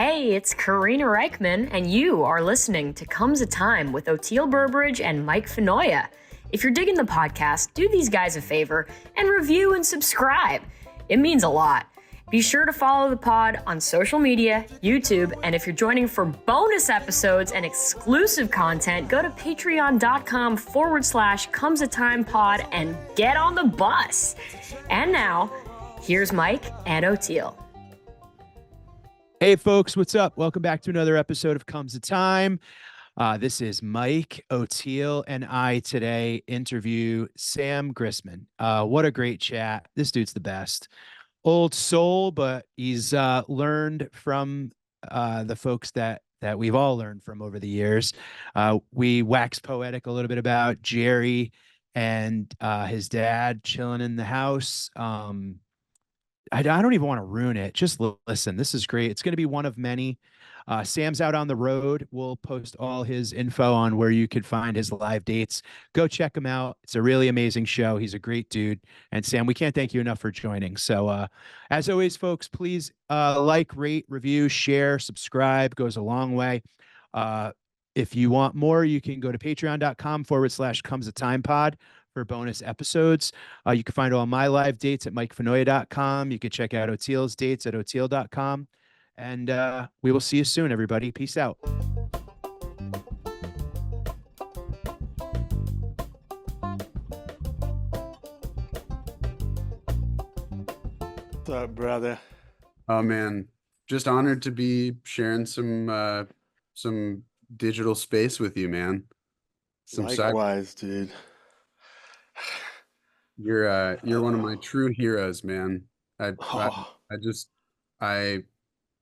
Hey, it's Karina Reichman, and you are listening to Comes a Time with Oteil Burbridge and Mike Fenoya. If you're digging the podcast, do these guys a favor and review and subscribe. It means a lot. Be sure to follow the pod on social media, YouTube, and if you're joining for bonus episodes and exclusive content, go to patreon.com/comesatimepod and get on the bus. And now, here's Mike and Oteil. Hey folks, what's up? Welcome back to another episode of Comes a Time. This is Mike, Oteil, and I today interview Sam Grisman. What a great chat. This dude's the best. Old soul, but he's learned from the folks that we've all learned from over the years. We waxed poetic a little bit about Jerry and his dad chilling in the house. I don't even want to ruin it. Just listen. This is great. It's going to be one of many. Sam's out on the road. We'll post all his info on where you could find his live dates. Go check him out. It's a really amazing show. He's a great dude. And Sam, we can't thank you enough for joining. So as always, folks, please like, rate, review, share, subscribe. Goes a long way. If you want more, you can go to patreon.com/comesatimepod for bonus episodes. You can find all my live dates at mikefenoya.com. You can check out Oteil's dates at oteil.com. And we will see you soon, everybody. Peace out. What's up, brother? Oh man, just honored to be sharing some digital space with you, man. Likewise, dude. You're one of my true heroes, man. I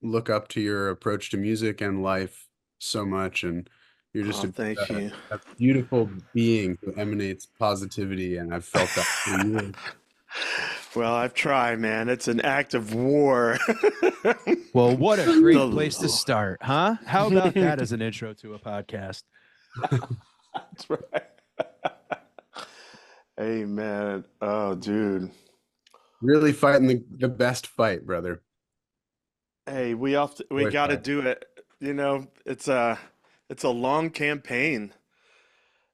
look up to your approach to music and life so much, and you're just thank you. A beautiful being who emanates positivity, and I've felt that for years. Well, I've tried, man. It's an act of war. Well, what a great place to start, huh? How about that as an intro to a podcast? That's right. Hey, man. Oh, dude. Really fighting the best fight, brother. Hey, we got to do it. You know, it's a long campaign,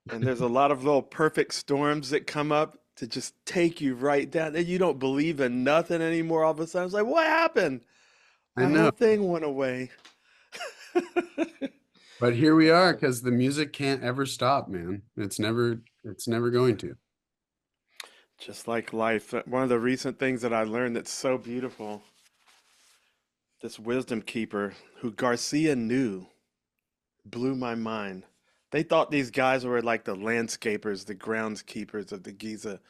and there's a lot of little perfect storms that come up to just take you right down. And you don't believe in nothing anymore. All of a sudden, it's like, what happened? I know. The whole thing went away. But here we are, because the music can't ever stop, man. It's never going to. Just like life. One of the recent things that I learned that's so beautiful, this wisdom keeper who Garcia knew blew my mind. They thought these guys were like the landscapers, the groundskeepers of the Giza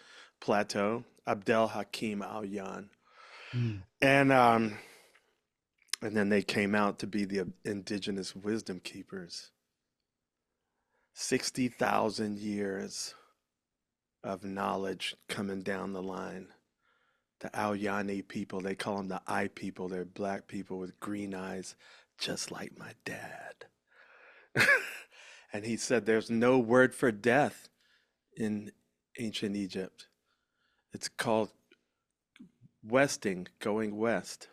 Plateau, Abdel Hakim Al-Yan. And then they came out to be the indigenous wisdom keepers. 60,000 years of knowledge coming down the line. The Alyani people, they call them the eye people. They're black people with green eyes, just like my dad. And he said there's no word for death in ancient Egypt. It's called westing, going west.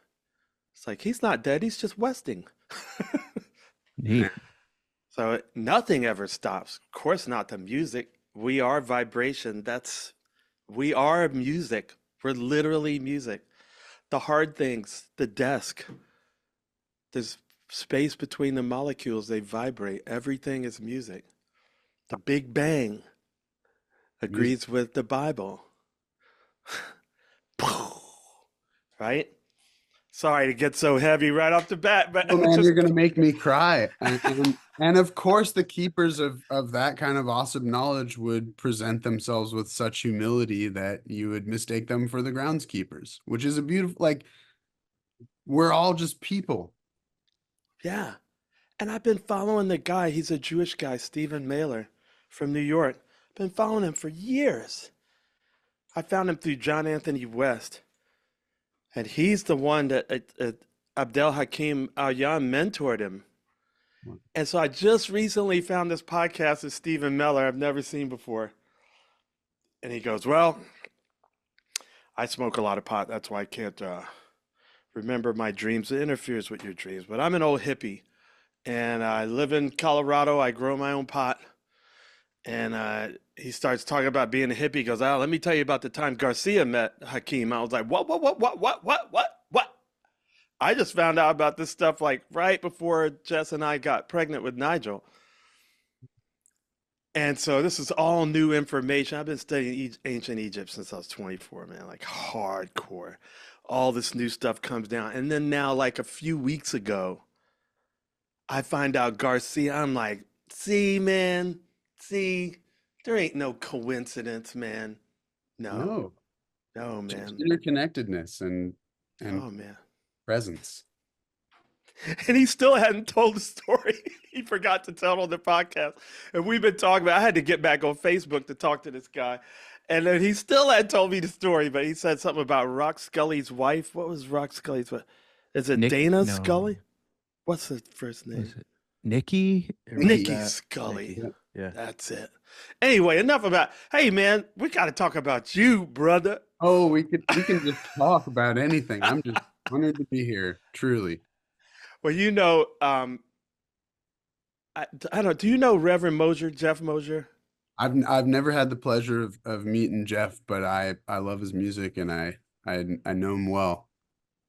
It's like, he's not dead, he's just westing. Neat. So nothing ever stops. Of course not the music. We are vibration. We are music. We're literally music. The hard things, the desk, there's space between the molecules, they vibrate. Everything is music. The Big Bang agrees with the Bible. Right? Sorry to get so heavy right off the bat, but man, you're gonna make me cry. And of course, the keepers of that kind of awesome knowledge would present themselves with such humility that you would mistake them for the groundskeepers, which is a beautiful, like, we're all just people. Yeah. And I've been following the guy. He's a Jewish guy, Stephen Mailer from New York. Been following him for years. I found him through John Anthony West. And he's the one that Abdel Hakim Al-Yan mentored him. And so I just recently found this podcast with Stephen Miller I've never seen before. And he goes, well, I smoke a lot of pot. That's why I can't remember my dreams. It interferes with your dreams. But I'm an old hippie, and I live in Colorado. I grow my own pot. And he starts talking about being a hippie. He goes, "Oh, let me tell you about the time Garcia met Hakeem." I was like, what? I just found out about this stuff like right before Jess and I got pregnant with Nigel. And so this is all new information. I've been studying ancient Egypt since I was 24, man, like hardcore. All this new stuff comes down. And then now, like a few weeks ago, I find out Garcia. I'm like, see, man, see, there ain't no coincidence, man. No, No, no, just man. interconnectedness and Oh, man. presence. And he still hadn't told the story. He forgot to tell it on the podcast. And we've been talking about, I had to get back on Facebook to talk to this guy. And then he still hadn't told me the story, but he said something about Rock Scully's wife. What was Rock Scully's wife? Is it Nick, Dana no. Scully? What's the first Was name? it Nikki? Or was Nikki that- Scully. Nikki. Yeah. That's it. Anyway, enough about, hey man, we got to talk about you, brother. Oh, we can just talk about anything. I'm just honored to be here, truly. Well, you know, I don't, do you know Reverend Mosier, Jeff Mosier? I've never had the pleasure of meeting Jeff, but I love his music and I know him well.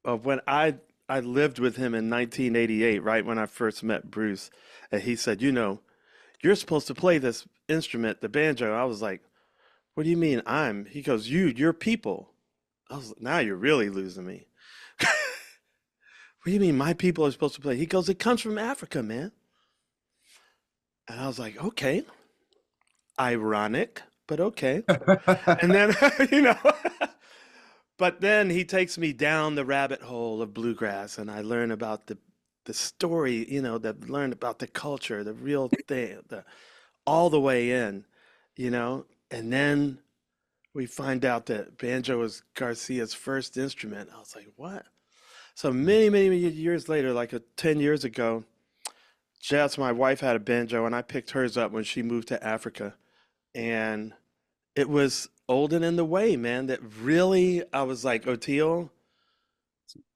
When I lived with him in 1988, right when I first met Bruce, and he said, you know, you're supposed to play this instrument, the banjo. I was like, what do you mean I'm? He goes, you're people. I was now you're really losing me. What do you mean my people are supposed to play? He goes, it comes from Africa, man. And I was like, okay, ironic, but okay. And then, you know, but then he takes me down the rabbit hole of bluegrass, and I learn about the story, you know, learn about the culture, the real thing, all the way in, you know, and then we find out that banjo is Garcia's first instrument. I was like, what? So many years later, like 10 years ago, Jess, my wife, had a banjo, and I picked hers up when she moved to Africa. And it was old and in the way, man, that really, I was like, Oteil.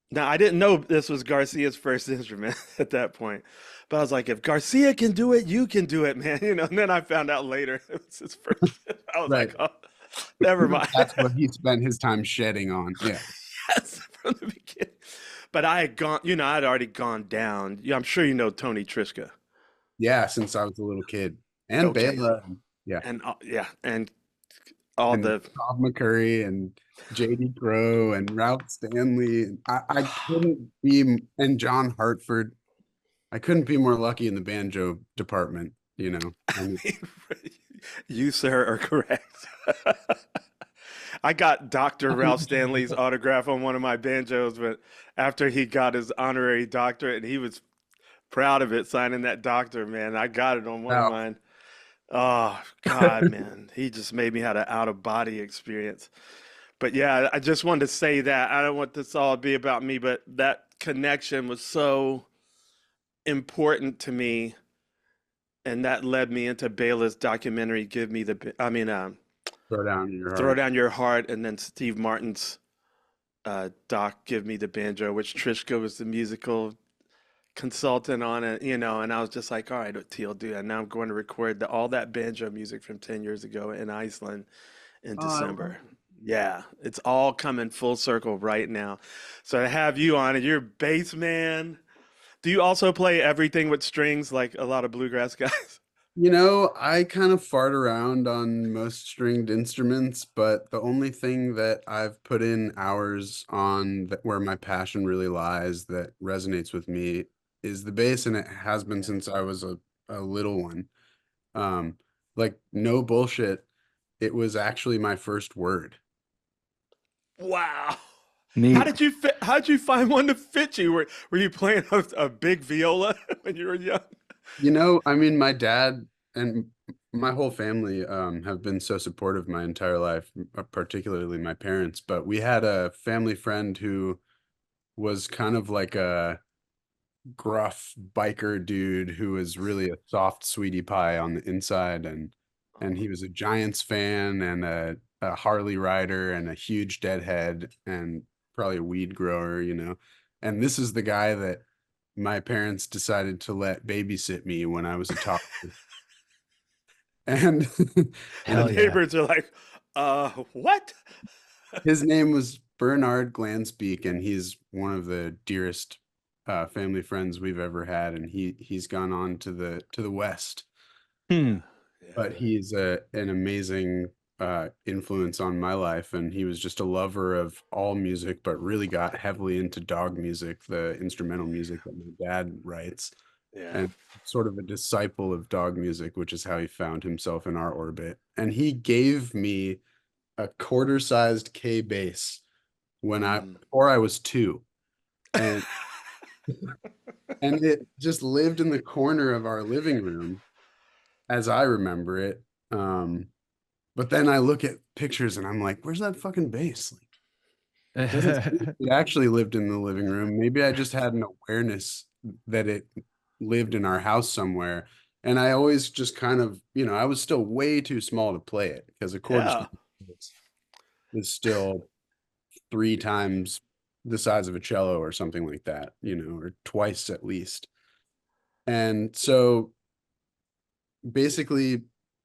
Now, I didn't know this was Garcia's first instrument at that point. But I was like, if Garcia can do it, you can do it, man. You know, and then I found out later it was his first. I was Right. like, oh, never mind. That's what he spent his time shedding on. Yeah. Yes, from the beginning. But I had gone, you know, I'd already gone down. Yeah, I'm sure you know Tony Trischka. Yeah, since I was a little kid. And Okay. Bela. Yeah. And yeah, and all And the Bob McCurry and J.D. Crowe and Ralph Stanley. I couldn't be, and John Hartford. I couldn't be more lucky in the banjo department, you know. I mean, you, sir, are correct. I got Dr. Ralph Stanley's autograph on one of my banjos, but after he got his honorary doctorate, and he was proud of it, signing that doctor, man. I got it on one of Wow. mine. Oh, God, man. He just made me have an out-of-body experience. But yeah, I just wanted to say that. I don't want this all to be about me, but that connection was so important to me, and that led me into Bela's documentary, Give Me the, Throw down your heart. Throw Down Your Heart, and then Steve Martin's doc, Give Me the Banjo, which Trishka was the musical consultant on it, you know, and I was just like, all right, Teal, do that. Now I'm going to record all that banjo music from 10 years ago in Iceland in December. Yeah, it's all coming full circle right now. So to have you on it, you're a bass man. Do you also play everything with strings like a lot of bluegrass guys? You know, I kind of fart around on most stringed instruments, but the only thing that I've put in hours on where my passion really lies that resonates with me is the bass, and it has been since I was a little one. Like no bullshit, it was actually my first word. Wow. Neat. How'd you find one to fit you? Were you playing a big viola when you were young? You know, I mean, my dad and my whole family have been so supportive my entire life, particularly my parents. But we had a family friend who was kind of like a gruff biker dude who was really a soft sweetie pie on the inside, and he was a Giants fan and a Harley rider and a huge deadhead, and probably a weed grower, you know. And this is the guy that my parents decided to let babysit me when I was a toddler. And The Hell yeah. neighbors are like, what? his name was Bernard Glansbeek, and he's one of the dearest family friends we've ever had. And he's gone on to the West, Hmm. but Yeah. he's an amazing influence on my life. And he was just a lover of all music, but really got heavily into dog music, the instrumental music that my dad writes, Yeah. and sort of a disciple of dog music, which is how he found himself in our orbit. And he gave me a quarter-sized K bass Mm. before I was 2. And and it just lived in the corner of our living room as I remember it. But then I look at pictures and I'm like, where's that fucking bass? Like, it doesn't seem like it actually lived in the living room. Maybe I just had an awareness that it lived in our house somewhere. And I always just kind of, you know, I was still way too small to play it because a quarter Yeah. is still 3 times the size of a cello or something like that, you know, or twice at least. And so basically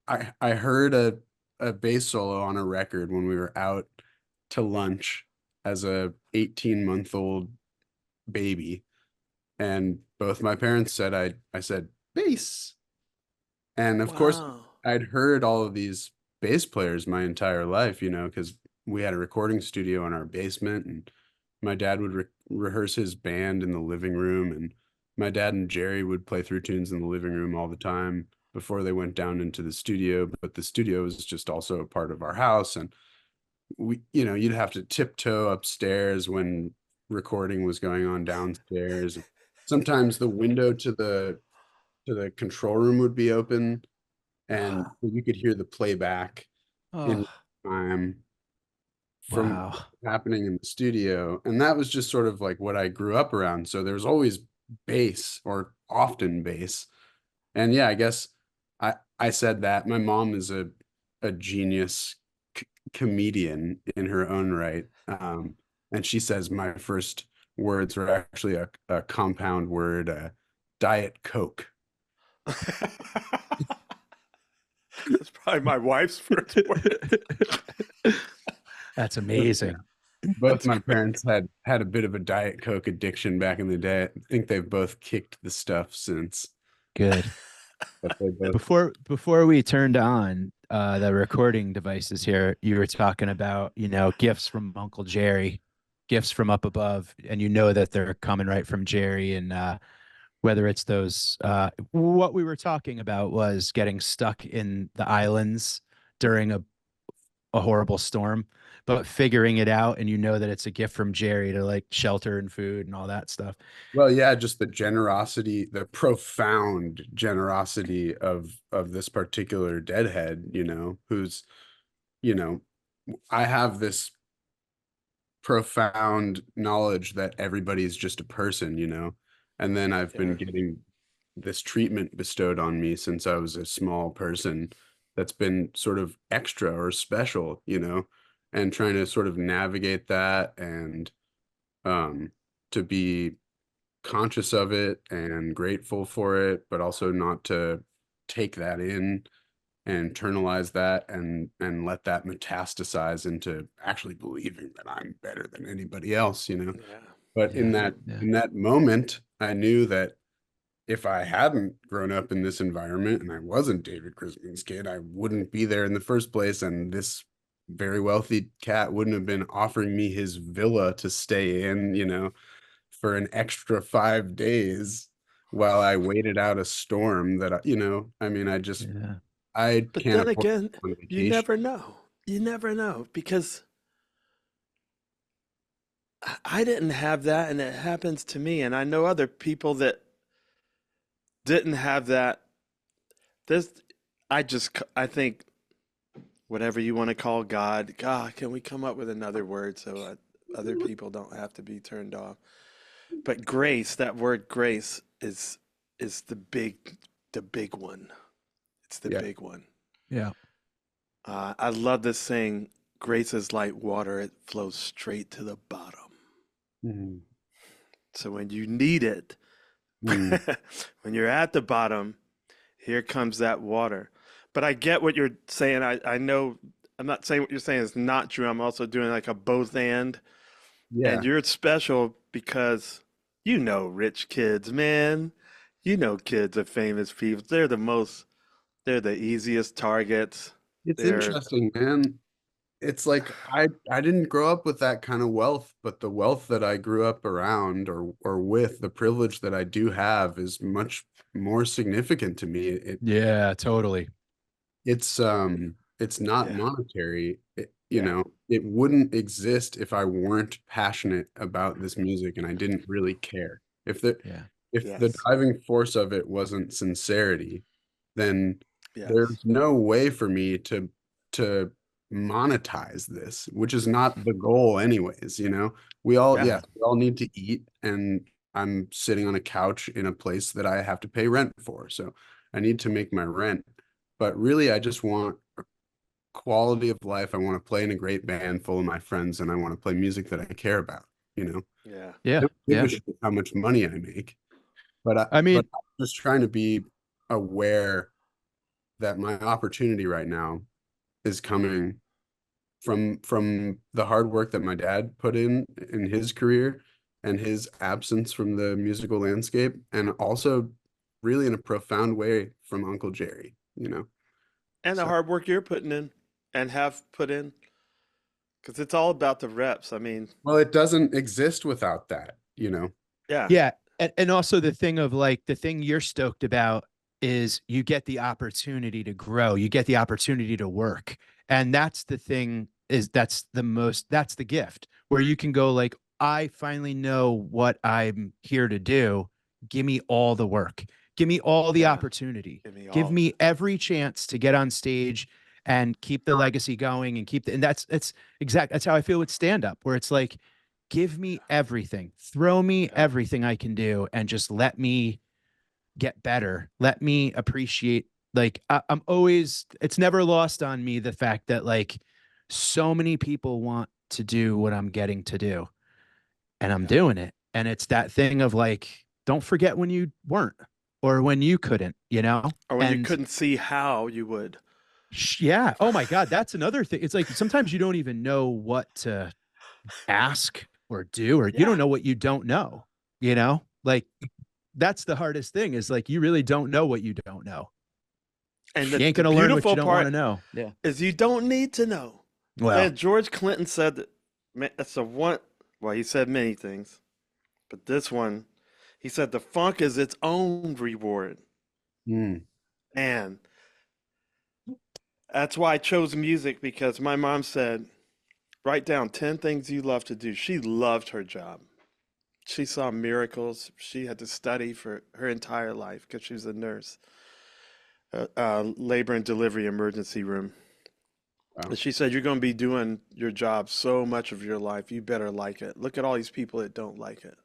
I heard a bass solo on a record when we were out to lunch as a 18-month-old baby. And both my parents said I said bass. And of course Wow. I'd heard all of these bass players my entire life, you know, because we had a recording studio in our basement, and my dad would rehearse his band in the living room, and my dad and Jerry would play through tunes in the living room all the time before they went down into the studio. But the studio was just also a part of our house, and we, you know, you'd have to tiptoe upstairs when recording was going on downstairs. Sometimes the window to the control room would be open, and Ah, you could hear the playback in Oh, time from wow. happening in the studio. And that was just sort of like what I grew up around. So there was always bass, or often bass. And yeah, I guess I said that my mom is a genius comedian in her own right. And she says my first words were actually a compound word, Diet Coke. that's probably my wife's first word. That's But amazing. both That's my great. parents had a bit of a Diet Coke addiction back in the day. I think they've both kicked the stuff since, Good. but they both. Before we turned on the recording devices here, you were talking about, you know, gifts from Uncle Jerry, gifts from up above, and you know that they're coming right from Jerry. And whether it's those, what we were talking about was getting stuck in the islands during a horrible storm, but figuring it out, and you know that it's a gift from Jerry to like shelter and food and all that stuff. Well, yeah, just the generosity, the profound generosity of this particular deadhead, you know, who's, you know, I have this profound knowledge that everybody's just a person, you know. And then I've been Yeah. getting this treatment bestowed on me since I was a small person that's been sort of extra or special, you know, and trying to sort of navigate that, and um to be conscious of it and grateful for it, but also not to take that in and internalize that, and let that metastasize into actually believing that I'm better than anybody else, you know. Yeah. But Yeah. Yeah. in that moment, I knew that if I hadn't grown up in this environment and I wasn't David Grisman's kid, I wouldn't be there in the first place, and this very wealthy cat wouldn't have been offering me his villa to stay in, you know, for an extra 5 days while I waited out a storm that you know, I mean, Yeah. I But can't then afford to again, go on you vacation. never know. You never know because I didn't have that, and it happens to me, and I know other people that didn't have that. This, I think whatever you want to call God. God, can we come up with another word so other people don't have to be turned off? But grace, that word grace is the big one. It's the Yeah. big one. Yeah. I love this saying, grace is like water, it flows straight to the bottom. Mm. So when you need it, Mm. when you're at the bottom, here comes that water. But I get what you're saying. I know I'm not saying what you're saying is not true. I'm also doing like a both and Yeah, you're special because you know rich kids, man. You know kids of famous people. They're the easiest targets. it's They're interesting, man. It's like I didn't grow up with that kind of wealth, but the wealth that I grew up around or with, the privilege that I do have is much more significant to me. Yeah, totally. It's not yeah, monetary. You yeah, know, it wouldn't exist if I weren't passionate about this music and I didn't really care. Yeah. If the yes, driving force of it wasn't sincerity, then yes, there's no way for me to monetize this, which is not the goal anyways, you know. yeah, We all need to eat, and I'm sitting on a couch in a place that I have to pay rent for. So I need to make my rent. But really I just want quality of life. I want to play in a great band full of my friends, and I want to play music that I care about, you know. yeah, I Yeah. don't give Yeah. a shit how much money I make, I but mean, I'm just trying to be aware that my opportunity right now is coming from the hard work that my dad put in his career and his absence from the musical landscape, and also really in a profound way from Uncle Jerry, you know. and the So hard work you're putting in and have put in, because it's all about the reps. I mean, well, it doesn't exist without that, you know. yeah, yeah. And also the thing of like the thing you're stoked about is you get the opportunity to grow, you get the opportunity to work. And that's the thing is that's the gift where you can go like, I finally know what I'm here to do. Give me all the work. Give me all the yeah, opportunity. give me Give all of me it. every chance to get on stage and keep the legacy going and and that's how I feel with stand up, where it's like, give me everything, throw me Yeah, everything I can do, and just let me get better. Let me appreciate, like, I'm always, it's never lost on me the fact that, like, so many people want to do what I'm getting to do, and I'm yeah. doing it. And it's that thing of like, don't forget when you weren't or when you couldn't, you know? Or when you And couldn't see how you would. yeah. Oh my God. That's another thing. It's like sometimes you don't even know what to ask or do, or you Yeah. don't know what you don't know, you know? Like that's the hardest thing is like you really don't know what you don't know. And You ain't the gonna learn what you beautiful don't want to part know. Yeah. is you don't need to know. Well, Man, George Clinton said that, man, that's a one, well, he said many things, but this one, he said the funk is its own reward. Mm. And that's why I chose music, because my mom said, write down 10 things you love to do. She loved her job. She saw miracles. She had to study for her entire life because she was a nurse, labor and delivery emergency room. Wow. And she said, you're going to be doing your job so much of your life. You better like it. Look at all these people that don't like it.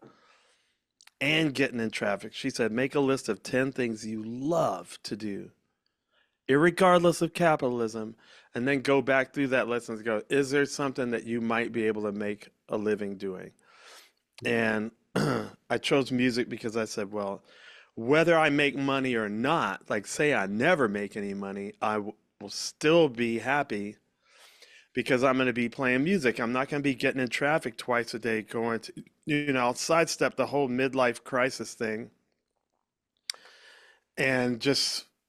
And getting in traffic. She said, make a list of 10 things you love to do, irregardless of capitalism. And then go back through that list and go, is there something that you might be able to make a living doing? And I chose music because I said, well, whether I make money or not, like say I never make any money, will still be happy because I'm going to be playing music. I'm not going to be getting in traffic twice a day going to, I'll sidestep the whole midlife crisis thing and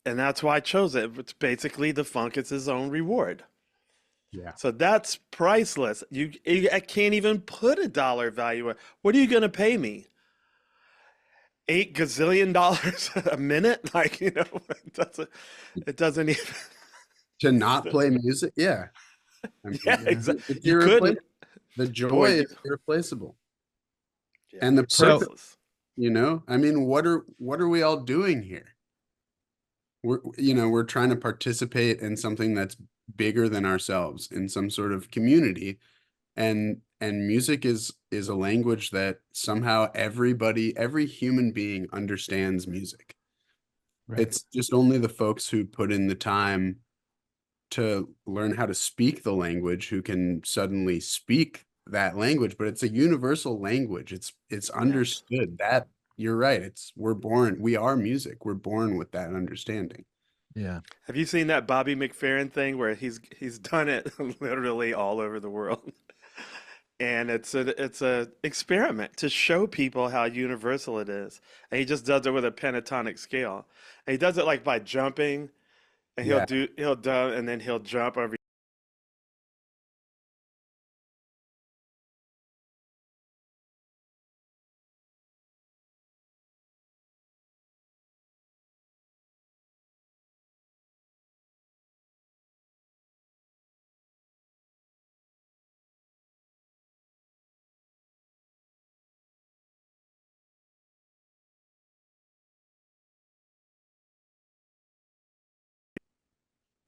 and that's why I chose it. It's basically the funk is his own reward. Yeah. So that's priceless. I can't even put a dollar value on. What are you going to pay me? $8 gazillion a minute? Like, it doesn't even, To not play music, yeah. I yeah, mean, yeah. exactly. it's You irreplaceable. couldn't, The boy, joy is irreplaceable. yeah, And the So purpose, priceless. you know? I mean, what are we all doing here? We're trying to participate in something that's bigger than ourselves, in some sort of community. And music is a language that somehow every human being understands music. right. It's just only the folks who put in the time to learn how to speak the language who can suddenly speak that language, but it's a universal language. It's understood. That you're right. We are music. We're born with that understanding. Yeah. Have you seen that Bobby McFerrin thing where he's done it literally all over the world? And it's a experiment to show people how universal it is. And he just does it with a pentatonic scale. And he does it like by jumping, and Yeah. he'll do and then he'll jump over.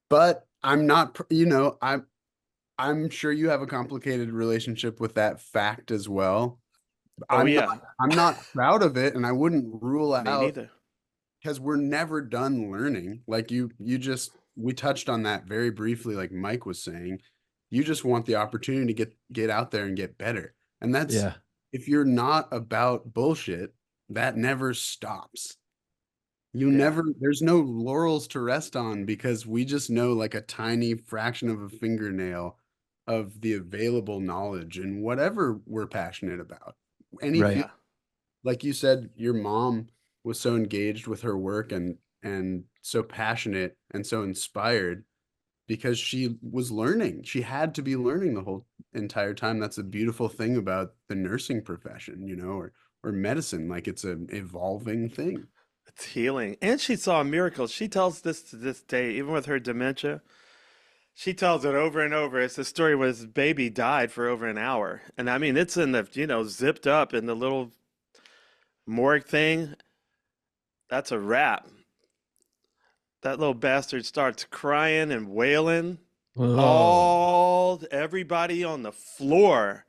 But I'm not, I'm sure you have a complicated relationship with that fact as well. Oh I'm not yeah, I'm not proud of it, and I wouldn't rule me out, neither. because we're never done learning. Like you just we touched on that very briefly, like Mike was saying. You just want the opportunity to get out there and get better. And that's, Yeah. if you're not about bullshit, that never stops. Yeah, There's no laurels to rest on, because we just know like a tiny fraction of a fingernail of the available knowledge and whatever we're passionate about. Any Right. field, yeah. like you said, your mom was so engaged with her work and so passionate and so inspired because she was learning. She had to be learning the whole entire time. That's a beautiful thing about the nursing profession, or medicine. Like, it's an evolving thing. It's healing. And she saw miracles. She tells this to this day, even with her dementia. She tells it over and over. It's a story where his baby died for over an hour. And I mean, it's in the, zipped up in the little morgue thing. That's a wrap. That little bastard starts crying and wailing. Oh, Everybody on the floor,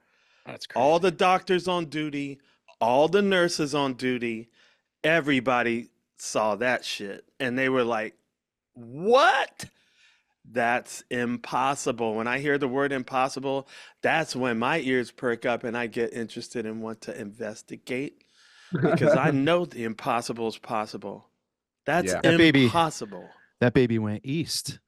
that's all crazy. the doctors on duty, all the nurses on duty, everybody saw that shit. And they were like, what? That's impossible. When I hear the word impossible, that's when my ears perk up and I get interested and want to investigate, because I know the impossible is possible. That's Yeah. That baby, impossible. that baby went east.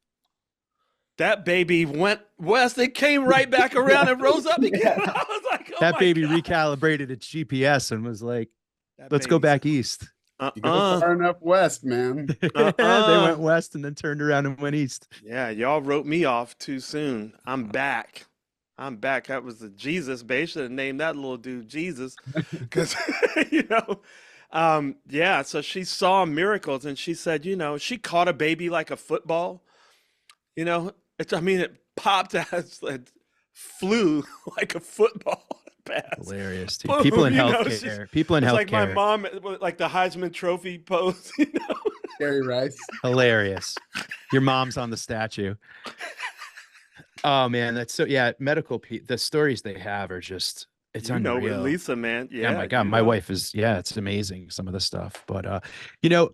That baby went west and came right back around and rose up again. Yeah. I was like, oh That my baby God. recalibrated its GPS and was like, That let's go baby's back east. You go uh-uh, far enough west, man. They uh-uh. went west and then turned around and went east. Yeah, y'all wrote me off too soon. I'm back. I'm back. That was the Jesus base. Should have named that little dude Jesus. Because, you know, yeah, so she saw miracles and she said, she caught a baby like a football. I mean, it popped as it flew like a football pass. Hilarious, dude. People Boom, in people in it's like my healthcare, mom, like the Heisman Trophy pose. Gary Rice. hilarious. Your mom's on the statue. Oh man, that's so, yeah. The stories they have are just, it's With unreal. Lisa, man. Yeah, my Yeah, God, my wife is, yeah, it's amazing, some of the stuff. But you know,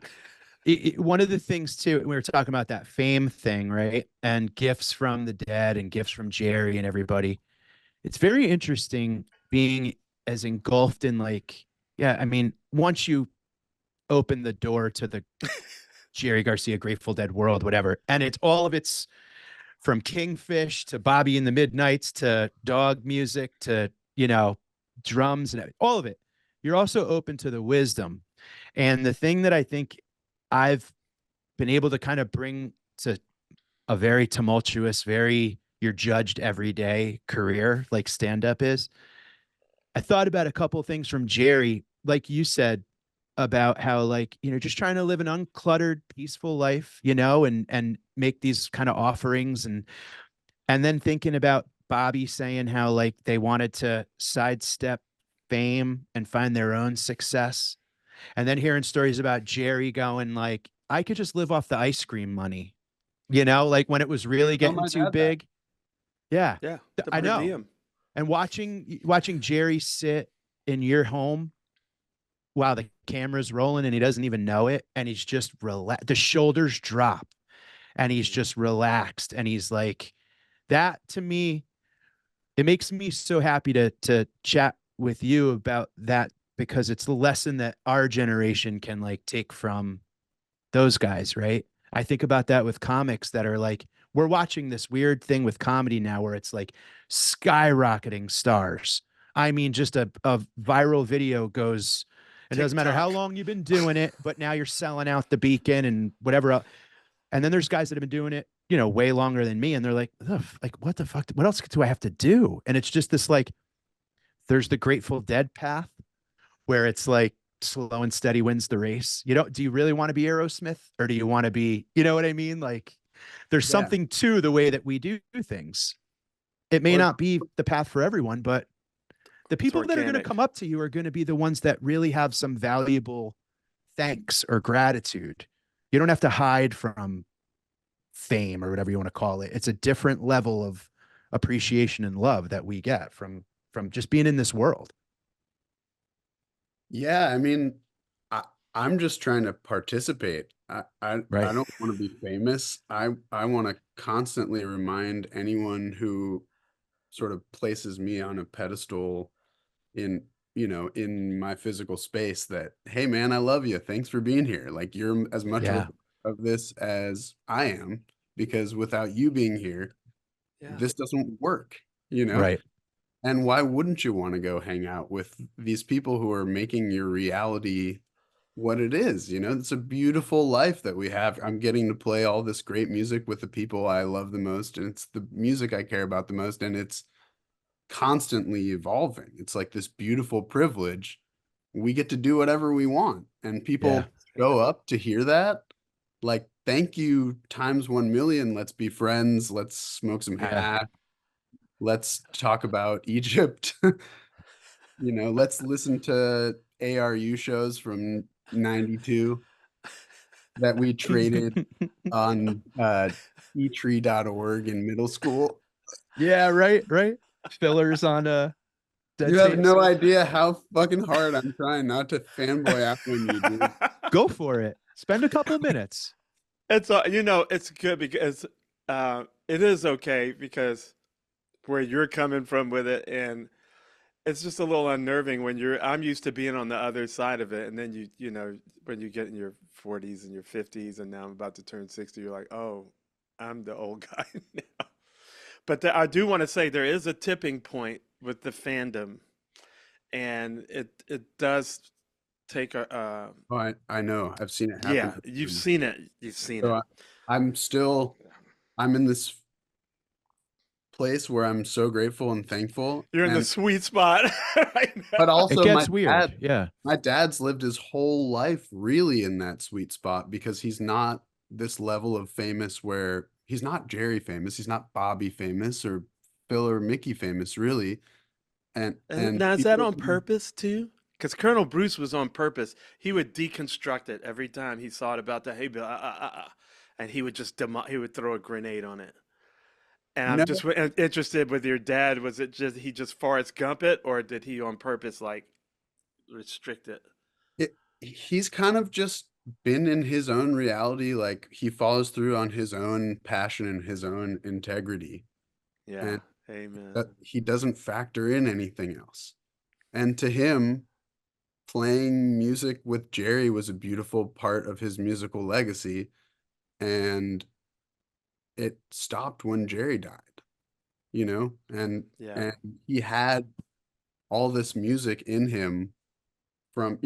one of the things too, we were talking about that fame thing, right? And gifts from the dead and gifts from Jerry and everybody. It's very interesting being as engulfed in, like, yeah, I mean, once you open the door to the Jerry Garcia Grateful Dead world, whatever, and it's from Kingfish to Bobby in the Midnights to dog music to, drums and all of it. You're also open to the wisdom. And the thing that I think I've been able to kind of bring to a very tumultuous, you're judged every day career like stand up is, I thought about a couple of things from Jerry, like you said, about how, like, just trying to live an uncluttered, peaceful life, and make these kind of offerings, and then thinking about Bobby saying how, like, they wanted to sidestep fame and find their own success. And then hearing stories about Jerry going, like, I could just live off the ice cream money, like when it was really Tell getting my too dad that. big. Yeah, yeah, the I per know. diem. And watching Jerry sit in your home while the camera's rolling and he doesn't even know it, and he's just relaxed, the shoulders drop and he's Mhm. just relaxed, and he's like, that to me it makes me so happy to chat with you about that, because it's the lesson that our generation can like take from those guys, right? I think about that with comics that are like, we're watching this weird thing with comedy now where it's like skyrocketing stars. I mean, just a viral video goes, it doesn't matter how TikTok. long you've been doing it, but now you're selling out the Beacon and whatever else. And then there's guys that have been doing it, way longer than me. And they're like, like, what the fuck? What else do I have to do? And it's just this like, there's the Grateful Dead path where it's like slow and steady wins the race. Do you really want to be Aerosmith, or do you want to be, you know what I mean? Like there's Yeah. something to the way that we do things. It may Or not be the path for everyone, but the It's people that are going to organic. come up to you are going to be the ones that really have some valuable thanks or gratitude. You don't have to hide from fame or whatever you want to call it. It's a different level of appreciation and love that we get from just being in this world. Yeah, I mean, I, I'm just trying to participate. I Right. don't want to be famous. I want to constantly remind anyone who sort of places me on a pedestal in, in my physical space that, hey man, I love you. Thanks for being here. Like you're as much of a Yeah. part of this as I am, because without you being here, Yeah. this doesn't work, you know? Right. And why wouldn't you want to go hang out with these people who are making your reality what it is? It's a beautiful life that we have. I'm getting to play all this great music with the people I love the most, and it's the music I care about the most, and it's constantly evolving. It's like this beautiful privilege. We get to do whatever we want, and Yeah. people show up to hear that. Like, thank you times 1 million. Let's be friends. Let's smoke some Yeah. hash. Let's talk about Egypt. Let's listen to ARU shows from 92 that we traded on etree.org in middle school. Yeah, right, right. Fillers on dead You have tapes. no idea how fucking hard I'm trying not to fanboy out on you, dude. Go for it. Spend a couple minutes. It's it's good because it is okay because where you're coming from with it, and it's just a little unnerving when I'm used to being on the other side of it, and then when you get in your 40s and your 50s, and now I'm about to turn 60, you're like, oh, I'm the old guy now. But I do want to say there is a tipping point with the fandom, and it does take Oh, I know. I've seen it happen. yeah, you've seen it. You've seen So it. I'm in this place where I'm so grateful and thankful. You're in the And sweet spot right but now. It also gets weird. Yeah. my dad's lived his whole life really in that sweet spot, because he's not this level of famous where he's not Jerry famous, he's not Bobby famous or Phil or Mickey famous really. And And now is that people, on purpose too? Because Colonel Bruce was on purpose. He would deconstruct it every time he saw it about that. Hey, Bill, and he would he would throw a grenade on it. And I'm no, just interested with your dad. Was it just he just Forrest Gump it, or did he on purpose like restrict it? he's kind of just been in his own reality. Like he follows through on his own passion and his own integrity, Yeah. and Amen. that he doesn't factor in anything else. And to him, playing music with Jerry was a beautiful part of his musical legacy, and it stopped when Jerry died, and Yeah. and he had all this music in him from,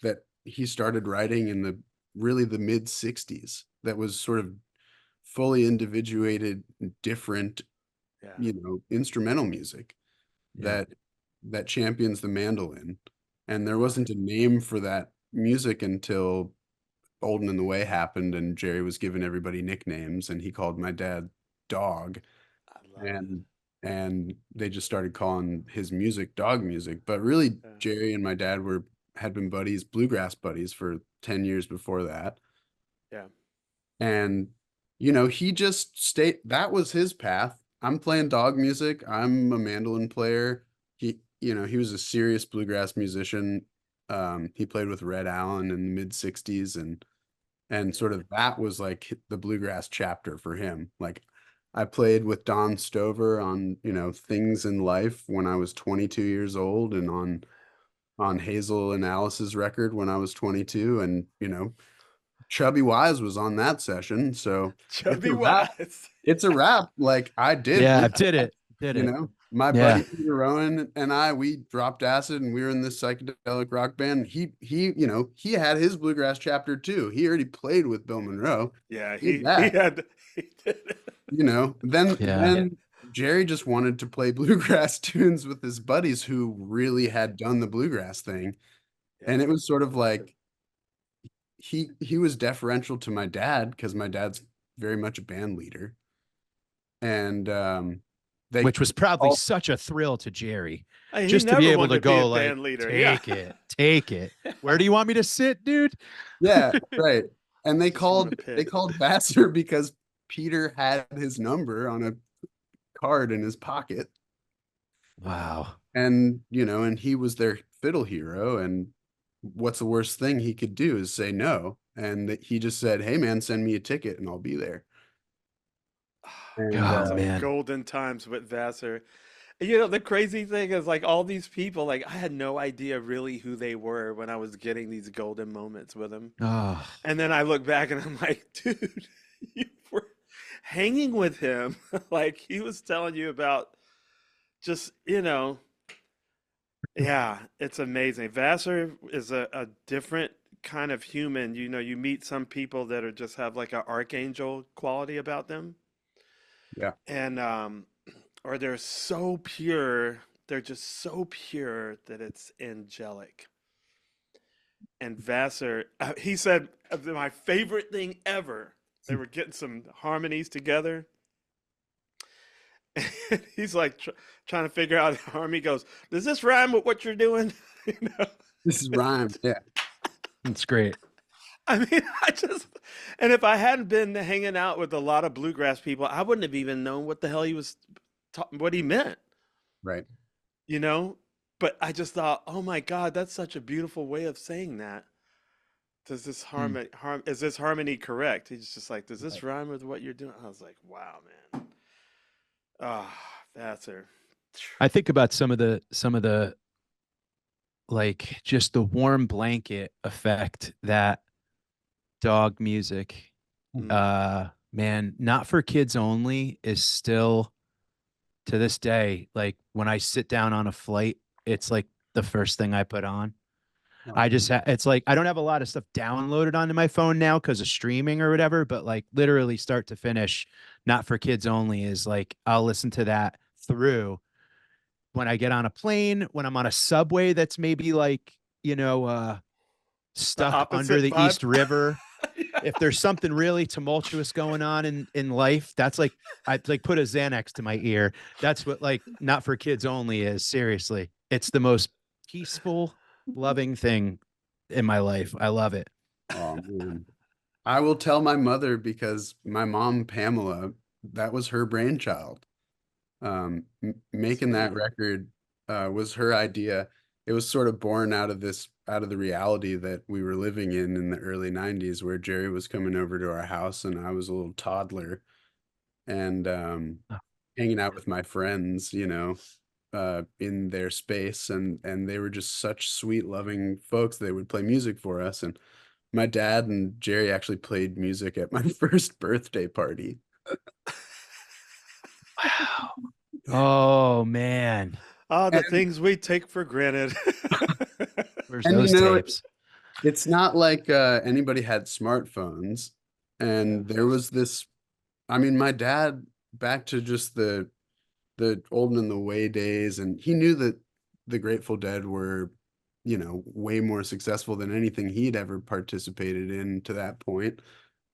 that he started writing in the mid 60s, that was sort of fully individuated, different, Yeah. instrumental music Yeah. that champions the mandolin. And there Yeah. wasn't a name for that music until Olden and the Way happened, and Jerry was giving everybody nicknames, and he called my dad Dog, I love it. and they just started calling his music dog music. But really, Yeah. Jerry and my dad had been buddies, bluegrass buddies, for 10 years before that. Yeah. And he just stayed, that was his path. I'm playing dog music, I'm a mandolin player. He was a serious bluegrass musician. He played with Red Allen in the mid 60s, and sort of that was like the bluegrass chapter for him. Like, I played with Don Stover on, Things in Life when I was 22 years old, and on Hazel and Alice's record when I was 22, and Chubby Wise was on that session, so it's Chubby a wrap. Wise. It's a wrap. Like I did Yeah, blue, I did it. Did it. my Yeah. buddy Peter Rowan and we dropped acid and we were in this psychedelic rock band. He had his bluegrass chapter too. He already played with Bill Monroe. Yeah, He did he that. had he did it. Then Yeah. Jerry just wanted to play bluegrass tunes with his buddies who really had done the bluegrass thing. And Yeah. it was sort of like he was deferential to my dad because my dad's very much a band leader. And they Which was probably all such a thrill to Jerry, He just to be never able wanted to to be a go like, band leader. take it, take it. Where do you want me to sit, dude? yeah, right. And they Just wanna pick. called Vassar because Peter had his number on a card in his pocket. Wow. And, and he was their fiddle hero. And what's the worst thing he could do is say no. And he just said, "Hey man, send me a ticket and I'll be there." And Oh Some man. golden times with Vassar. You know, the crazy thing is like all these people, like I had no idea really who they were when I was getting these golden moments with them. Oh, And then I look back and I'm like, dude, you were hanging with him. Like he was telling you about just, yeah, it's amazing. Vassar is a different kind of human. You know, you meet some people that are just have like an archangel quality about them. yeah. And or they're so pure, they're just so pure that it's angelic. And Vassar, he said, my favorite thing ever. They were getting some harmonies together. And he's like trying to figure out the harmony. He goes, does this rhyme with what you're doing? You know? This is rhyme. Yeah. it's great. I mean, and if I hadn't been hanging out with a lot of bluegrass people, I wouldn't have even known what the hell he was, what he meant, Right. you know? But I just thought, oh my God, that's such a beautiful way of saying that. Does this Hmm. is this harmony correct? He's just like, does this rhyme with what you're doing? I was like, wow, man. Ah, that's a, I think about some of the like just the warm blanket effect that dog music, mm, man, not for kids only is still to this day, like when I sit down on a flight, it's like the first thing I put on. It's like I don't have a lot of stuff downloaded onto my phone now because of streaming or whatever, but like literally start to finish, not for kids only is like I'll listen to that through when I get on a plane, when I'm on a subway that's maybe like, the stuck under opposite the vibe. East River. Yeah. If there's something really tumultuous going on in life, that's like I like put a Xanax to my ear. That's what like not for kids only is. Seriously. It's the most peaceful, loving thing in my life. I love it. Oh man. I will tell my mother because my mom, Pamela, that was her brainchild. Making that Sweet. record was her idea. It was sort of born out of the reality that we were living in the early 90s, where Jerry was coming over to our house and I was a little toddler and hanging out with my friends, in their space, and they were just such sweet, loving folks. They would play music for us, and my dad and Jerry actually played music at my first birthday party. Wow. Oh man. Ah, the And things we take for granted. Where's and those tapes? it's not like anybody had smartphones, Yeah. and there was this. I mean, my dad, back to just the Old and the Way days, and he knew that the Grateful Dead were, way more successful than anything he'd ever participated in to that point.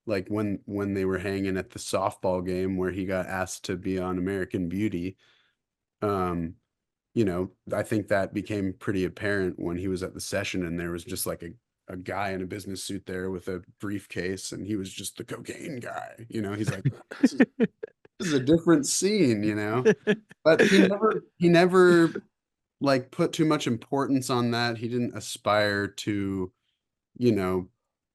Like when they were hanging at the softball game where he got asked to be on American Beauty. Um, I think that became pretty apparent when he was at the session and there was just like a guy in a business suit there with a briefcase and he was just the cocaine guy. He's like, this is this is a different scene, but he never like put too much importance on that. He didn't aspire to, you know,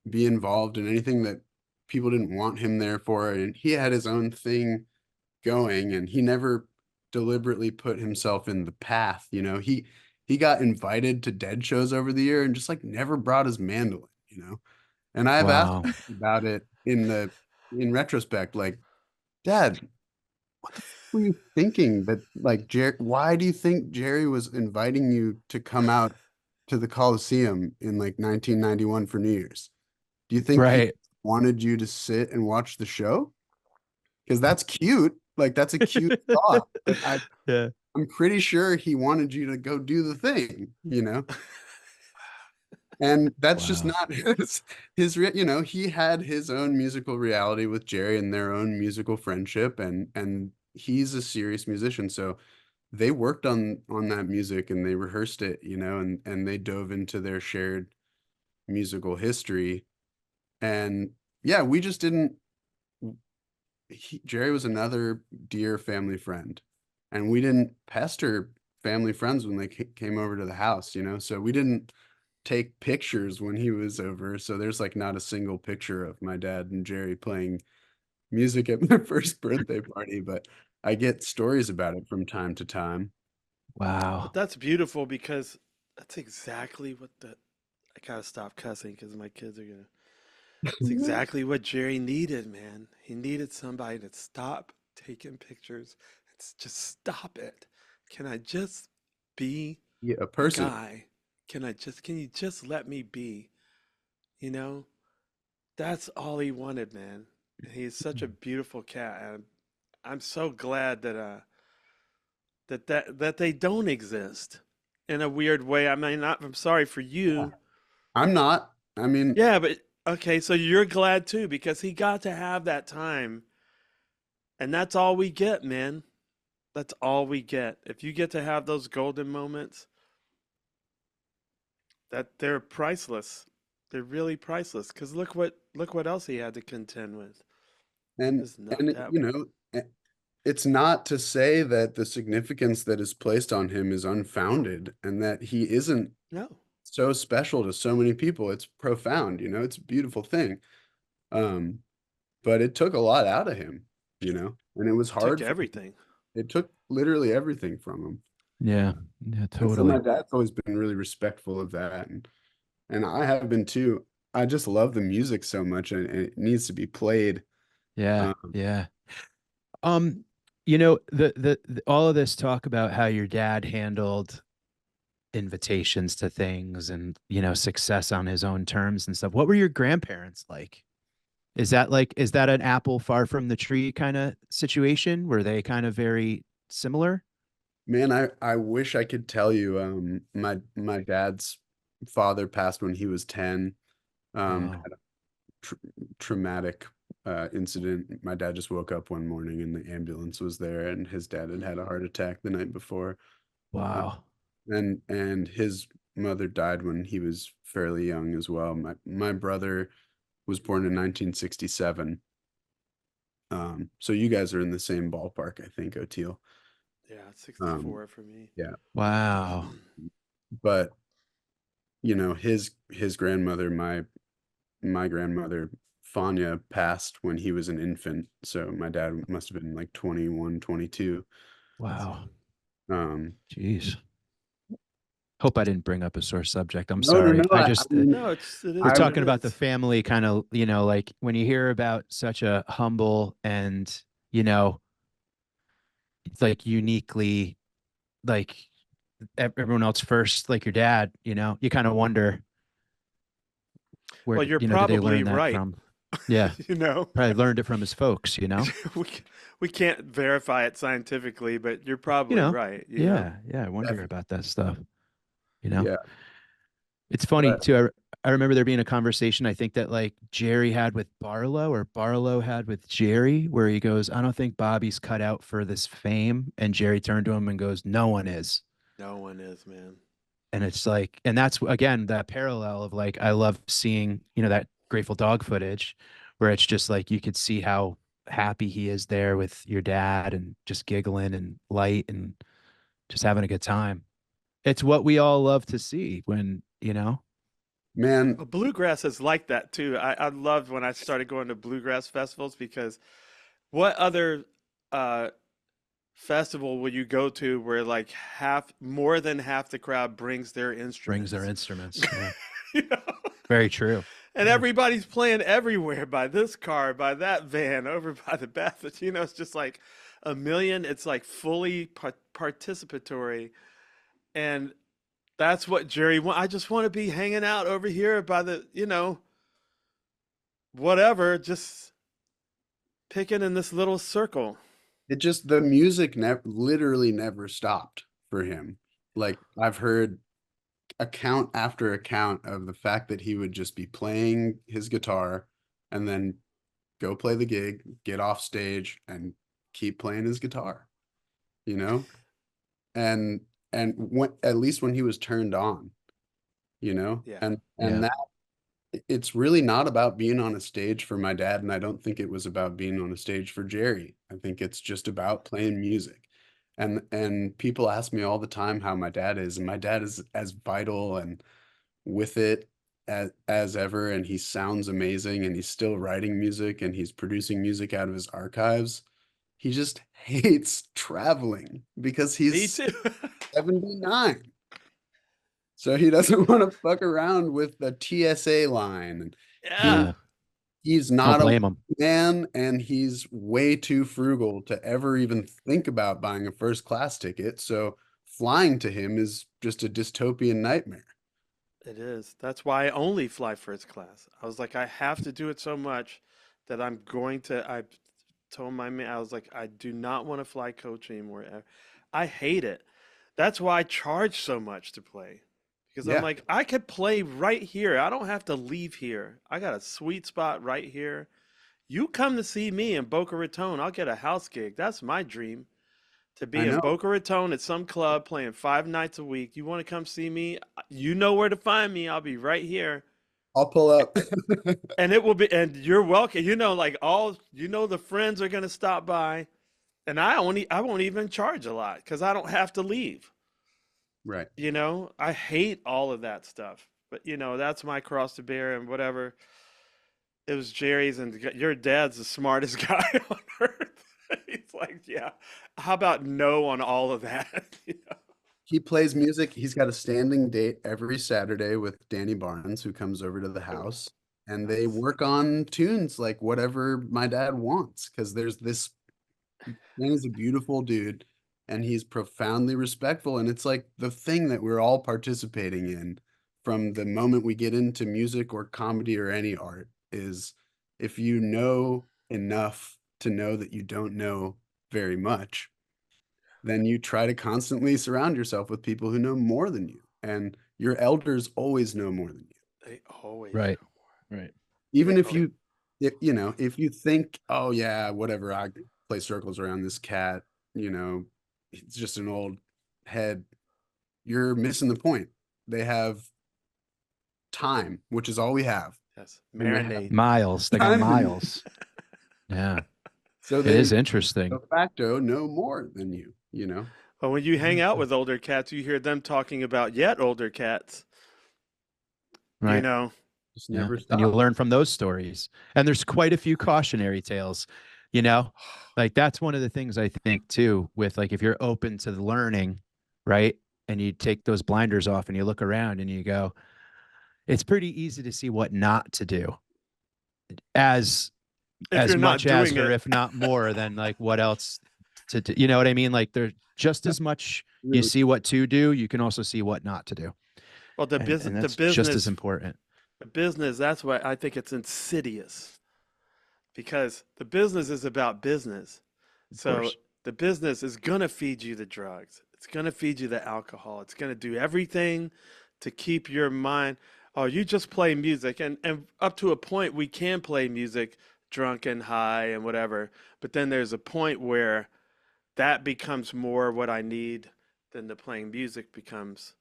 be involved in anything that people didn't want him there for. And he had his own thing going, and he never deliberately put himself in the path. He got invited to Dead shows over the year and just like never brought his mandolin. And I've asked Wow. him about it in retrospect, like, Dad, what the fuck were you thinking? That like Jerry, why do you think Jerry was inviting you to come out to the Coliseum in like 1991 for New Year's? Do you think he Right. wanted you to sit and watch the show? Because that's cute. Like that's a cute thought. But Yeah. I'm pretty sure he wanted you to go do the thing. And that's just Wow. not he had his own musical reality with Jerry and their own musical friendship, and he's a serious musician. So they worked on that music and they rehearsed it, and they dove into their shared musical history. And yeah, we just didn't Jerry was another dear family friend, and we didn't pester family friends when they came over to the house. So we didn't take pictures when he was over. So there's like not a single picture of my dad and Jerry playing music at my first birthday party, but I get stories about it from time to time. But Wow. that's beautiful because that's exactly what I gotta stop cussing because my kids are gonna. It's exactly what Jerry needed, man. He needed somebody to stop taking pictures. It's just stop it. Can I just be Yeah, a a person. guy? Can you just let me be? You know, that's all he wanted, man. And he's such a beautiful cat. And I'm so glad that they don't exist in a weird way. I mean, I'm sorry for you. I'm not. I mean, Yeah, but okay, so you're glad too because he got to have that time. And that's all we get, man. That's all we get. If you get to have those golden moments, that they're priceless. They're really priceless. Because look what else he had to contend with. and It's not and that. it's not to say that the significance that is placed on him is unfounded and that he isn't No, so special to so many people. It's profound. It's a beautiful thing. Um, but it took a lot out of him, and it was took hard for him. everything. It took literally everything from him. Yeah. Yeah, And so my totally. dad's always been really respectful of that. And I have been too. I just love the music so much, and it needs to be played. Yeah. Um, Yeah. Um, all of this talk about how your dad handled invitations to things and, success on his own terms and stuff. What were your grandparents like? Is that an apple far from the tree kind of situation? Were they kind of very similar? Man, I wish I could tell you. My dad's father passed when he was 10. Oh, Had a tr traumatic incident. My dad just woke up one morning and the ambulance was there, and his dad had a heart attack the night before. Uh, wow. and his mother died when he was fairly young as well. My brother was born in 1967. So you guys are in the same ballpark, I think, Oteil. Yeah, Um, 64 for me. yeah, Wow. but his grandmother, my grandmother Fanya, passed when he was an infant. So my dad must have been like 21, 22. That's Wow. young. Um, Jeez. Hope I didn't bring up a sore subject. I'm no, no, sorry. no. I I just mean, No, it we're is I what it talking about the is. family kind of, like when you hear about such a humble and, you know, it's like uniquely like everyone else first, like your dad, you kind of wonder where, Well, you're did they probably learn that right. from? Yeah. You know, Probably learned it from his folks. we we can't verify it scientifically, but you're You probably know, right. You know. yeah. I wonder definitely, about that stuff. You know, yeah, it's funny but too. I remember there being a conversation I think that like Jerry had with Barlow or Barlow had with Jerry, where he goes, I don't think Bobby's cut out for this fame. And Jerry turned to him and goes, no one is. No one is, man. And it's like, and that's again that parallel of like, I love seeing, that Grateful Dog footage where it's just like you could see how happy he is there with your dad and just giggling and light and just having a good time. It's what we all love to see when. man, Well, bluegrass is like that too. I loved when I started going to bluegrass festivals because what other uh festival will you go to where like more than half the crowd brings their Brings their instruments? instruments. Yeah. You know? Very true. And Yeah. everybody's playing everywhere, by this car, by that van, over by the bathroom. It's just like a million. It's like fully participatory. And that's what Jerry I just want to be hanging out over here by the, whatever, just picking in this little circle. It just, the music literally never stopped for him. Like, I've heard account after account of the fact that he would just be playing his guitar and then go play the gig, get off stage, and keep playing his guitar, you know? And when, at least when he was turned on, Yeah. and Yeah. that, it's really not about being on a stage for my dad, and I don't think it was about being on a stage for Jerry. I think it's just about playing music. And people ask me all the time how my dad is, and my dad is as vital and with it as ever, and he sounds amazing, and he's still writing music, and he's producing music out of his archives. He just hates traveling because Me he's too. 79. So he doesn't want to fuck around with the TSA line. And he Yeah. Yeah. he's Don't not a blame him. man, and he's way too frugal to ever even think about buying a first class ticket. So flying to him is just a dystopian nightmare. It is. That's why I only fly first class. I was like, I have to do it so much that I told my man, I was like, I do not want to fly coach anymore. I hate it. That's why I charge so much to play. Because I'm Yeah, like, I could play right here. I don't have to leave here. I got a sweet spot right here. You come to see me in Boca Raton, I'll get a house gig. That's my dream. To I be in know. Boca Raton at some club playing 5 nights a week. You want to come see me? You know where to find me. I'll be right here. I'll pull up. And it will be, and you're welcome. Like the friends are going to stop by. And I won't even charge a lot because I don't have to leave. Right. I hate all of that stuff. But, that's my cross to bear and whatever. It was Jerry's, and your dad's the smartest guy on earth. He's like, yeah, how about no on all of that? He plays music. He's got a standing date every Saturday with Danny Barnes, who comes over to the house, and they Nice. work on tunes like whatever my dad wants. Because there's this man is a beautiful dude, and he's profoundly respectful. And it's like the thing that we're all participating in from the moment we get into music or comedy or any art is, if you know enough to know that you don't know very much, then you try to constantly surround yourself with people who know more than you. And your elders always know more than you. They always Right. know. Right. Even They if always, if you think, oh yeah, whatever, I play circles around this cat, it's just an old head, you're missing the point. They have time, which is all we have. yes, And they have marinate. Miles. They got time, miles. Yeah. so It they is interesting. de facto know more than you. But when you hang out with older cats, you hear them talking about yet older cats. You Right. know, Just Yeah. never And you stop. learn from those stories. And there's quite a few cautionary tales, you know? Like that's one of the things I think too, with like if you're open to the learning, right? And you take those blinders off and you look around and you go, it's pretty easy to see what not to do as if you're not much as doing or it. if not more than like what else to do. You know what I mean? Like they're just as much you Really. see what to do, you can also see what not to do. Well, And that's just as important. the business. That's why I think it's insidious because the business is about business. Of So course. the business is gonna feed you the drugs. It's gonna feed you the alcohol. It's gonna do everything to keep your mind. Oh, you just play music, and up to a point we can play music drunk and high and whatever. But then there's a point where that becomes more what I need than the playing music becomes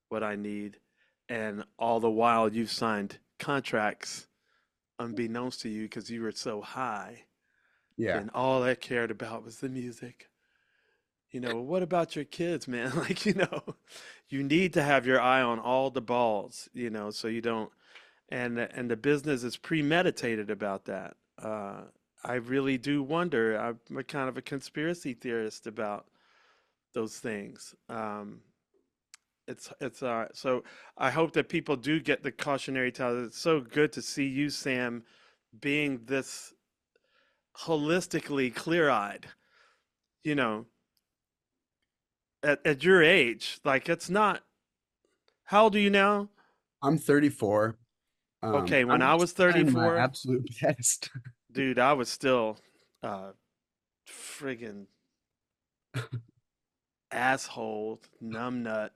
what I need. And all the while you've signed contracts unbeknownst to you because you were so high. Yeah. And all I cared about was the music. What about your kids, man? Like, you need to have your eye on all the balls, so you don't. And the business is premeditated about that. I really do wonder. I'm a kind of a conspiracy theorist about those things. So I hope that people do get the cautionary tale. It's so good to see you, Sam, being this holistically clear-eyed. You know, at your age, like it's not. How old are you now? I'm 34. Okay, when I'm I just was trying my 34, absolute best. dude, I was still uh friggin' asshole, numbnut.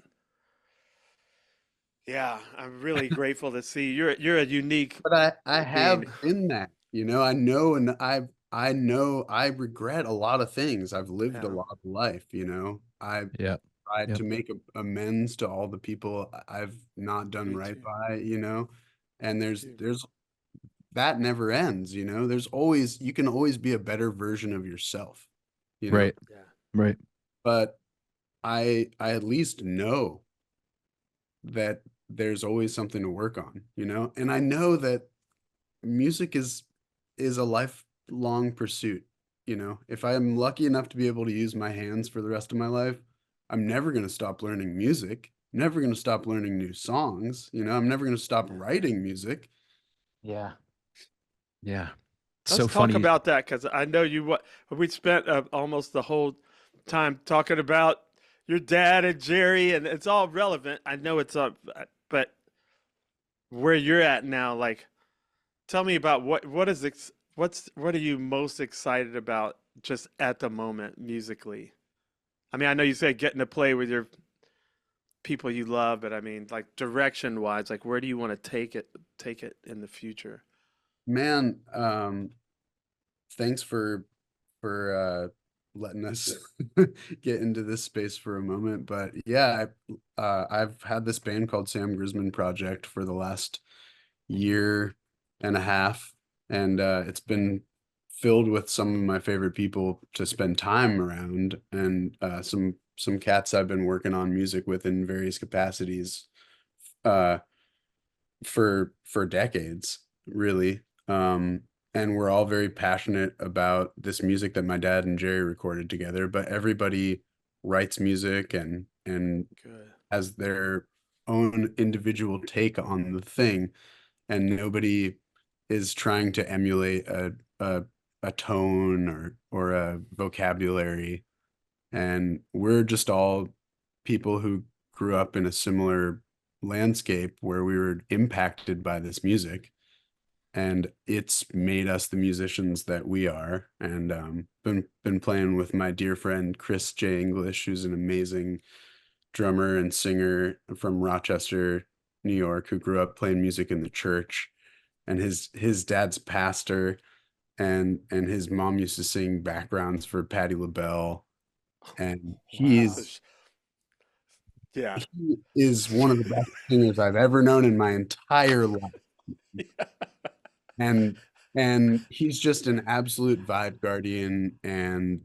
Yeah, I'm really grateful to see you're a unique But I have being. been that, you know, I know, and I know I regret a lot of things. I've lived a Yeah, lot of life, you know. I've Yep. tried Yep. to make amends to all the people I've not done me right too. by, you know. And Me there's too. there's that never ends, you know. There's always you can always be a better version of yourself, you know. Right. Yeah, Right. But I at least know that there's always something to work on, you know. And I know that music is a lifelong pursuit, you know. If I'm lucky enough to be able to use my hands for the rest of my life, I'm never going to stop learning music, never going to stop learning new songs, you know. I'm never going to stop yeah. writing music. Yeah. Yeah. Let's So talk funny. about that because I know you. What we spent almost the whole time talking about your dad and Jerry, and it's all relevant. I know it's up, but where you're at now, like, tell me about what are you most excited about just at the moment musically? I mean, I know you said getting to play with your people you love, but I mean, like direction wise, like where do you want to take it in the future? Man, thanks for letting us get into this space for a moment. But yeah, I've had this band called Sam Grisman Project for the last year and a half, and it's been filled with some of my favorite people to spend time around, and some cats I've been working on music with in various capacities uh, for decades, really. And we're all very passionate about this music that my dad and Jerry recorded together, but everybody writes music and Good. has their own individual take on the thing, and nobody is trying to emulate a a tone or a vocabulary. And we're just all people who grew up in a similar landscape where we were impacted by this music, and it's made us the musicians that we are. And been playing with my dear friend Chris J. English, who's an amazing drummer and singer from Rochester, New York, who grew up playing music in the church. And his dad's pastor, and his mom used to sing backgrounds for Patti LaBelle. And Wow. Yeah. he is one of the best singers I've ever known in my entire life. And he's just an absolute vibe guardian, and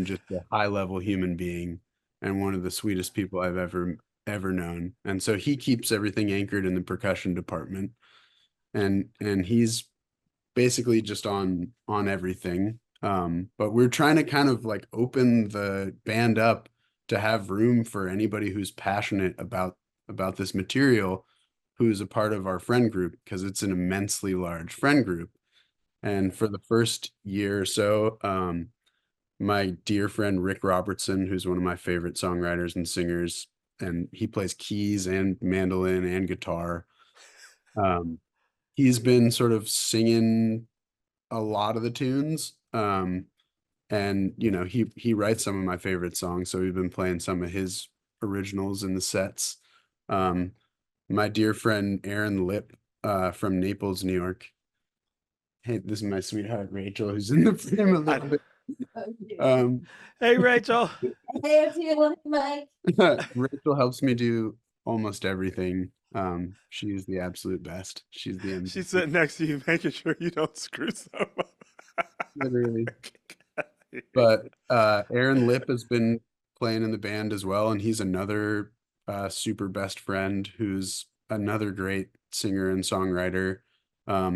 just a high level human being, and one of the sweetest people I've ever known. And so he keeps everything anchored in the percussion department, and he's basically just on everything. But we're trying to kind of like open the band up to have room for anybody who's passionate about this material, who's a part of our friend group, because it's an immensely large friend group. And for the first year or so, my dear friend Rick Robertson, who's one of my favorite songwriters and singers, and he plays keys and mandolin and guitar. Um, he's been sort of singing a lot of the tunes. And you know, he writes some of my favorite songs, so we've been playing some of his originals in the sets. Um, my dear friend Aaron Lip, from Naples, New York. Hey, this is my sweetheart Rachel, who's in the frame a I, little bit. Um, hey, Rachel. Hey, Teal, Mike. Rachel helps me do almost everything. She is the absolute best. She's the She's MVP, sitting next to you, making sure you don't screw something literally. up. But Aaron Lip has been playing in the band as well, and he's another super best friend who's another great singer and songwriter.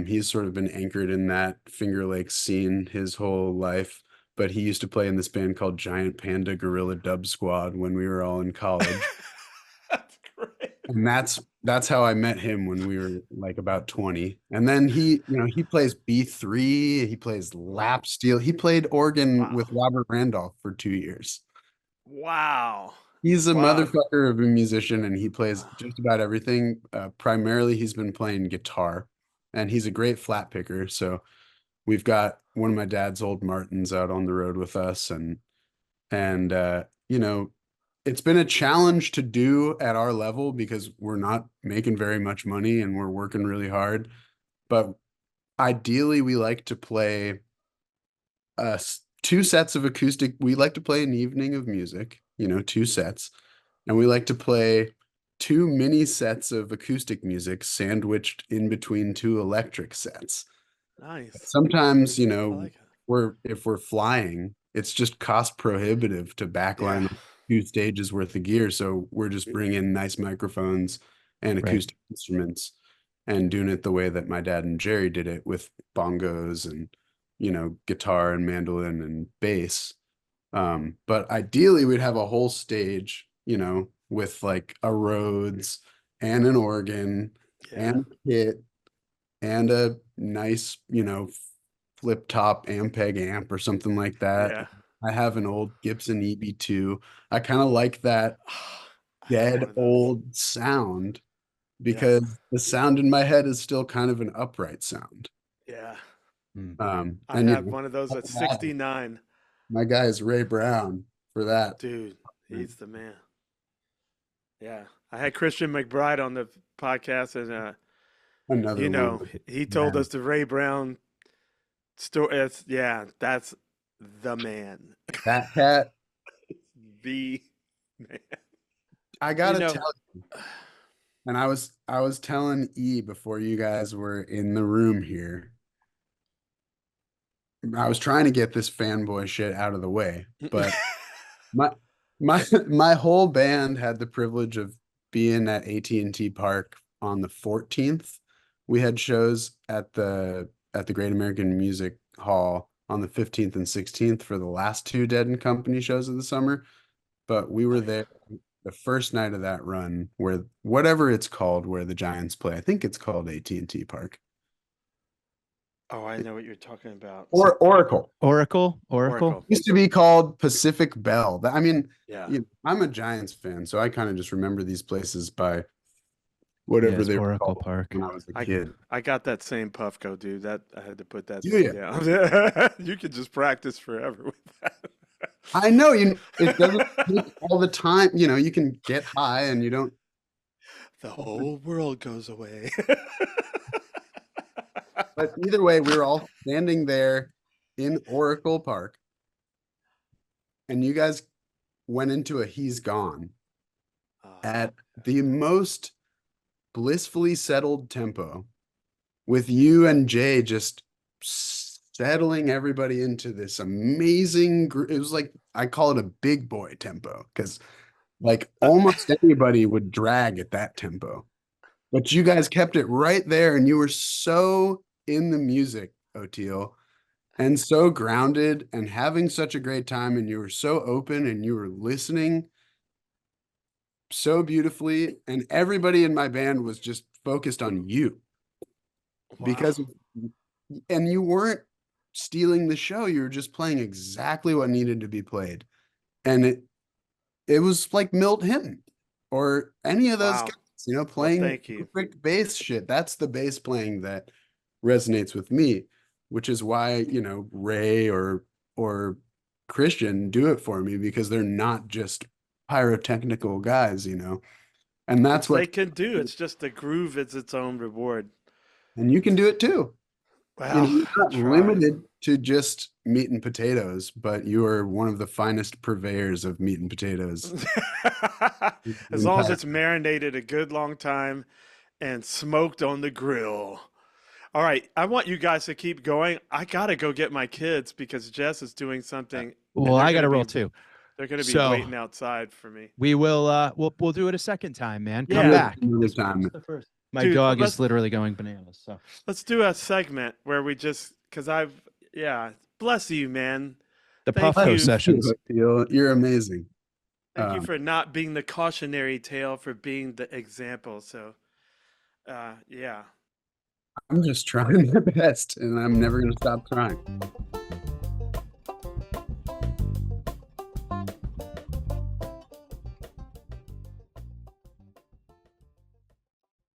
He's sort of been anchored in that Finger Lakes scene his whole life, but he used to play in this band called Giant Panda Gorilla Dub Squad when we were all in college. That's great. And that's how I met him when we were like about 20. And then he plays B3, he plays lap steel. He played organ Wow. with Robert Randolph for 2 years. Wow. He's a Wow. motherfucker of a musician, and he plays just about everything. Primarily, he's been playing guitar, and he's a great flat picker. So we've got one of my dad's old Martins out on the road with us, and it's been a challenge to do at our level because we're not making very much money and we're working really hard. But ideally, we like to play 2 sets of acoustic. We like to play an evening of music, 2 sets. And we like to play 2 mini sets of acoustic music sandwiched in between 2 electric sets. Nice. Sometimes, I like it. if we're flying, it's just cost prohibitive to backline 2 stages worth of gear. So we're just bringing nice microphones and acoustic instruments and doing it the way that my dad and Jerry did it, with bongos and, guitar and mandolin and bass. But ideally we'd have a whole stage, with like a Rhodes and an organ and a kit and a nice, flip top Ampeg amp or something like that. Yeah. I have an old Gibson EB2. I kind of like that I have one dead of those. old sound because the sound in my head is still kind of an upright sound. Yeah. I I have one of those at 69. My guy is Ray Brown for that. Dude, he's the man. Yeah. I had Christian McBride on the podcast, and Another one. he told us the Ray Brown story. That's the man. That cat. The man. I gotta tell you, and I was telling E before you guys were in the room here. I was trying to get this fanboy shit out of the way, but my whole band had the privilege of being at AT&T Park on the 14th. We had shows at the Great American Music Hall on the 15th and 16th for the last 2 Dead and Company shows of the summer. But we were there the first night of that run, where whatever it's called, where the Giants play. I think it's called AT&T Park. Oh, I know what you're talking about. Or Oracle. Oracle. Used to be called Pacific Bell. I mean, Yeah. I'm a Giants fan, so I kind of just remember these places by whatever they were Oracle called Park. when I was a kid. I got that same Puffco, dude. That I had to put that Do you? down. You could just practice forever with that. I know, it doesn't take all the time. You can get high and you don't. The whole world goes away. But either way, we were all standing there in Oracle Park, and you guys went into a He's Gone at the most blissfully settled tempo, with you and Jay just settling everybody into this amazing it was like, I call it a big boy tempo, because like almost anybody would drag at that tempo, but you guys kept it right there, and you were so in the music, Oteil, and so grounded and having such a great time, and you were so open and you were listening so beautifully, and everybody in my band was just focused on you. Because and you weren't stealing the show, you were just playing exactly what needed to be played, and it was like Milt Hinton or any of those guys, playing perfect bass shit. That's the bass playing that resonates with me, which is why Ray or Christian do it for me, because they're not just pyrotechnical guys, and that's what they can do. It's just the groove is its own reward, and you can do it too. Wow, you're not limited to just meat and potatoes, but you are one of the finest purveyors of meat and potatoes. As long as it's marinated a good long time and smoked on the grill. All right, I want you guys to keep going. I gotta go get my kids because Jess is doing something. Well, I gotta roll too. They're gonna be waiting outside for me. We will. We'll do it a second time, man. Yeah. Come back. Another time. My Dude, dog let's- is literally going bananas. So Let's do a segment where we just, bless you, man. the Thank Puffco you. sessions. You're amazing. Thank you Um, for not being the cautionary tale, for being the example. So, yeah. I'm just trying my best, and I'm never going to stop trying.